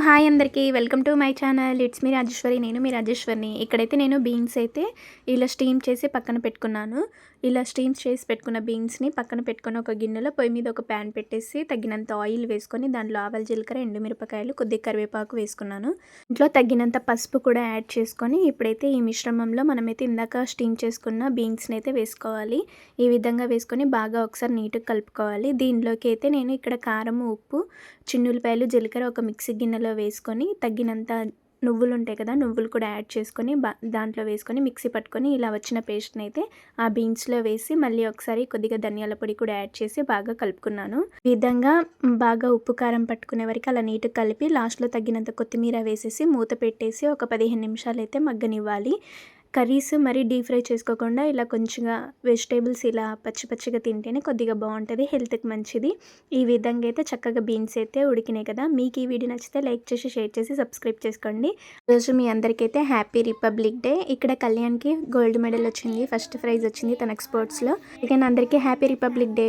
Hi అందరికీ welcome to my channel. It's me Rajeshwari. నేను మీ రాజేశ్వరిని. ఇక్కడైతే నేను బీన్స్ అయితే ఇలా స్టీమ్ చేసి పక్కన పెట్టుకున్నాను. ఇలా స్టీమ్ చేసి పెట్టుకున్న బీన్స్‌ని పక్కన పెట్టుకొని ఒక గిన్నెలో పొయ్యి మీద ఒక ప్యాన్ పెట్టేసి తగినంత ఆయిల్ వేసుకొని దాంట్లో ఆవాలు, జీలకర్ర, ఎండుమిరపకాయలు, కొద్దిగా కరివేపాకు వేసుకున్నాను. ఇంట్లో తగినంత పసుపు కూడా యాడ్ చేసుకొని ఇప్పుడైతే ఈ మిశ్రమంలో మనమైతే ఇందాక స్టీమ్ చేసుకున్న బీన్స్‌ని అయితే వేసుకోవాలి. ఈ విధంగా వేసుకొని బాగా ఒకసారి నీట్‌గా కలుపుకోవాలి. దీనిలోకి అయితే నేను ఇక్కడ కారం, ఉప్పు, చిన్నుల్లిపాయలు, జీలకర్ర ఒక మిక్సీ గిన్నెలో వేసుకొని తగినంత నువ్వులు ఉంటాయి కదా, నువ్వులు కూడా యాడ్ చేసుకొని దాంట్లో వేసుకొని మిక్సీ పట్టుకొని ఇలా వచ్చిన పేస్ట్ని అయితే ఆ బీన్స్లో వేసి మళ్ళీ ఒకసారి కొద్దిగా ధనియాల పొడి కూడా యాడ్ చేసి బాగా కలుపుకున్నాను. ఈ విధంగా బాగా ఉప్పు కారం పట్టుకునే వరకు అలా నీట్గా కలిపి లాస్ట్లో తగినంత కొత్తిమీర వేసేసి మూత పెట్టేసి ఒక 15 నిమిషాలు అయితే మగ్గనివ్వాలి. కర్రీస్ మరీ డీప్ ఫ్రై చేసుకోకుండా ఇలా కొంచెంగా వెజిటేబుల్స్ ఇలా పచ్చి పచ్చిగా తింటేనే కొద్దిగా బాగుంటుంది, హెల్త్కి మంచిది. ఈ విధంగా అయితే చక్కగా బీన్స్ అయితే ఉడికినాయి కదా. మీకు ఈ వీడియో నచ్చితే లైక్ చేసి, షేర్ చేసి, సబ్స్క్రైబ్ చేసుకోండి. ఈరోజు మీ అందరికైతే హ్యాపీ రిపబ్లిక్ డే. ఇక్కడ కళ్యాణ్కి గోల్డ్ మెడల్ వచ్చింది, ఫస్ట్ ప్రైజ్ వచ్చింది తనకు స్పోర్ట్స్లో. ఇక అందరికీ హ్యాపీ రిపబ్లిక్ డే.